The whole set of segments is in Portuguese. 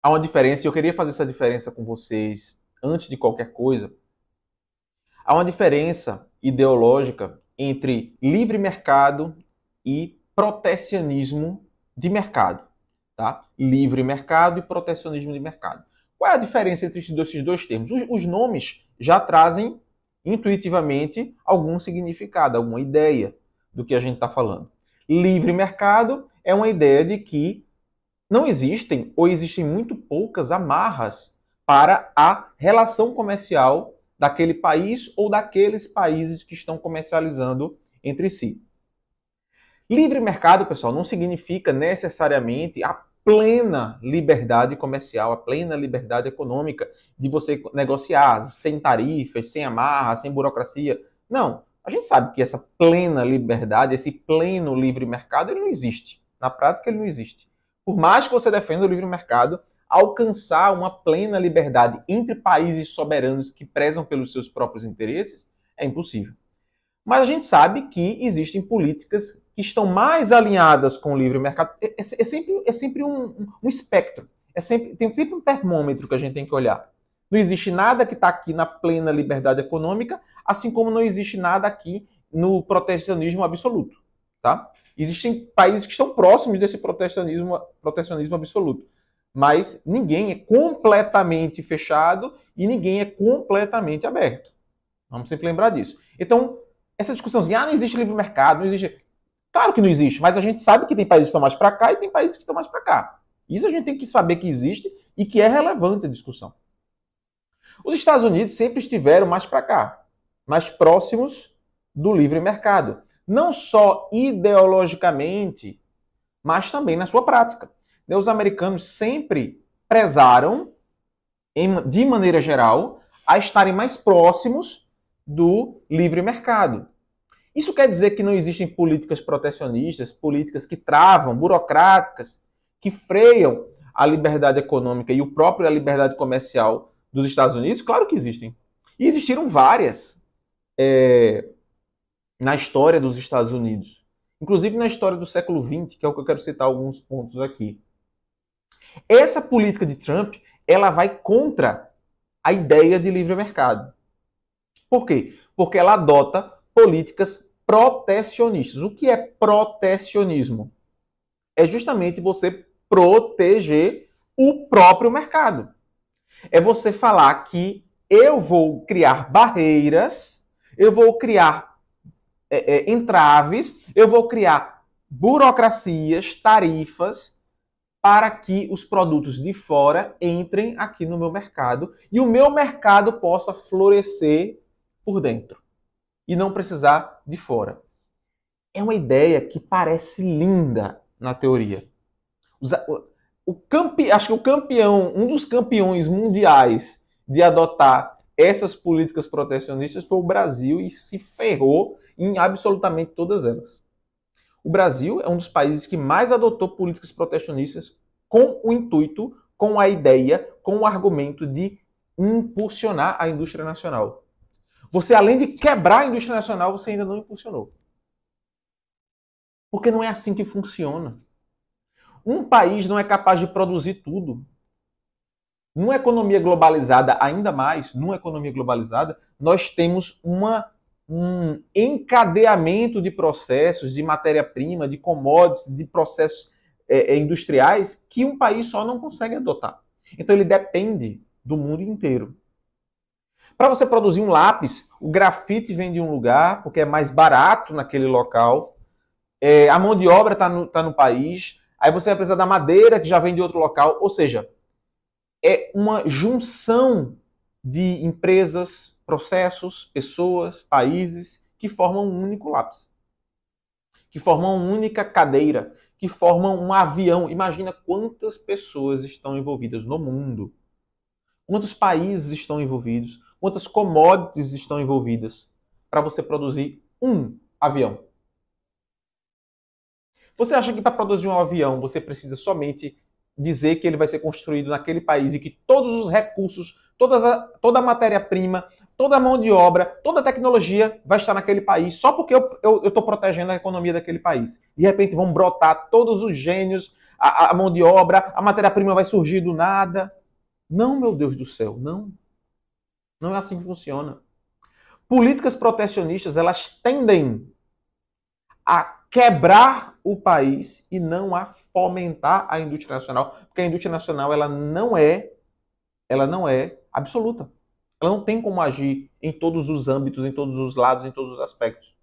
há uma diferença, e eu queria fazer essa diferença com vocês antes de qualquer coisa. Há uma diferença ideológica entre livre mercado e protecionismo de mercado. Tá? Livre mercado e protecionismo de mercado. Qual é a diferença entre esses dois termos? Os nomes já trazem intuitivamente algum significado, alguma ideia do que a gente está falando. Livre mercado é uma ideia de que não existem ou existem muito poucas amarras para a relação comercial daquele país ou daqueles países que estão comercializando entre si. Livre mercado, pessoal, não significa necessariamente a plena liberdade comercial, a plena liberdade econômica de você negociar sem tarifas, sem amarras, sem burocracia. Não. A gente sabe que essa plena liberdade, esse pleno livre mercado, ele não existe. Na prática, ele não existe. Por mais que você defenda o livre mercado, alcançar uma plena liberdade entre países soberanos que prezam pelos seus próprios interesses é impossível. Mas a gente sabe que existem políticas que estão mais alinhadas com o livre mercado. É sempre um espectro. Tem sempre um termômetro que a gente tem que olhar. Não existe nada que está aqui na plena liberdade econômica, assim como não existe nada aqui no protecionismo absoluto. Tá? Existem países que estão próximos desse protecionismo absoluto. Mas ninguém é completamente fechado e ninguém é completamente aberto. Vamos sempre lembrar disso. Então, essa discussãozinha, não existe livre mercado, não existe. Claro que não existe, mas a gente sabe que tem países que estão mais para cá e tem países que estão mais para cá. Isso a gente tem que saber que existe e que é relevante a discussão. Os Estados Unidos sempre estiveram mais para cá, mais próximos do livre mercado. Não só ideologicamente, mas também na sua prática. Os americanos sempre prezaram, de maneira geral, a estarem mais próximos do livre mercado. Isso quer dizer que não existem políticas protecionistas, políticas que travam, burocráticas, que freiam a liberdade econômica e a própria liberdade comercial dos Estados Unidos? Claro que existem. E existiram várias na história dos Estados Unidos. Inclusive na história do século XX, que é o que eu quero citar alguns pontos aqui. Essa política de Trump, ela vai contra a ideia de livre mercado. Por quê? Porque ela adota políticas protecionistas. O que é protecionismo? É justamente você proteger o próprio mercado. É você falar que eu vou criar barreiras, eu vou criar entraves, eu vou criar burocracias, tarifas, para que os produtos de fora entrem aqui no meu mercado e o meu mercado possa florescer por dentro e não precisar de fora. É uma ideia que parece linda na teoria. Acho que o campeão, um dos campeões mundiais de adotar essas políticas protecionistas foi o Brasil e se ferrou em absolutamente todas elas. O Brasil é um dos países que mais adotou políticas protecionistas com o intuito, com a ideia, com o argumento de impulsionar a indústria nacional. Você, além de quebrar a indústria nacional, você ainda não impulsionou. Porque não é assim que funciona. Um país não é capaz de produzir tudo. Numa economia globalizada, ainda mais, numa economia globalizada, nós temos um encadeamento de processos, de matéria-prima, de commodities, de processos industriais que um país só não consegue adotar. Então ele depende do mundo inteiro. Para você produzir um lápis, o grafite vem de um lugar, porque é mais barato naquele local, a mão de obra está no país, aí você vai precisar da madeira, que já vem de outro local, ou seja, é uma junção de empresas, processos, pessoas, países, que formam um único lápis. Que formam uma única cadeira, que formam um avião. Imagina quantas pessoas estão envolvidas no mundo. Quantos países estão envolvidos, quantas commodities estão envolvidas para você produzir um avião. Você acha que para produzir um avião você precisa somente dizer que ele vai ser construído naquele país e que todos os recursos, toda a matéria-prima, toda a mão de obra, toda a tecnologia vai estar naquele país só porque eu estou protegendo a economia daquele país? De repente vão brotar todos os gênios, a mão de obra, a matéria-prima vai surgir do nada. Não, meu Deus do céu, não. Não é assim que funciona. Políticas protecionistas, elas tendem a quebrar o país e não a fomentar a indústria nacional, porque a indústria nacional ela não é absoluta. Ela não tem como agir em todos os âmbitos, em todos os lados, em todos os aspectos.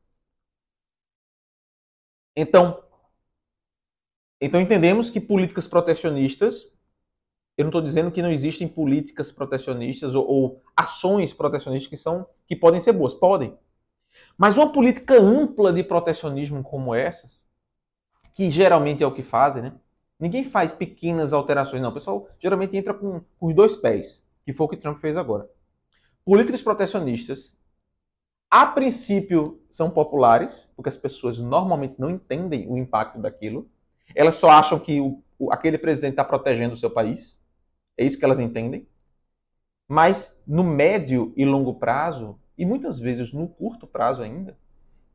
Então entendemos que políticas protecionistas, eu não estou dizendo que não existem políticas protecionistas ou ações protecionistas que podem ser boas, podem. Mas uma política ampla de protecionismo como essas, que geralmente é o que fazem, né? Ninguém faz pequenas alterações, não. O pessoal geralmente entra com os dois pés, que foi o que Trump fez agora. Políticas protecionistas, a princípio, são populares, porque as pessoas normalmente não entendem o impacto daquilo. Elas só acham que aquele presidente está protegendo o seu país. É isso que elas entendem. Mas no médio e longo prazo, e muitas vezes no curto prazo ainda,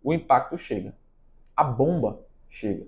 o impacto chega. A bomba chega.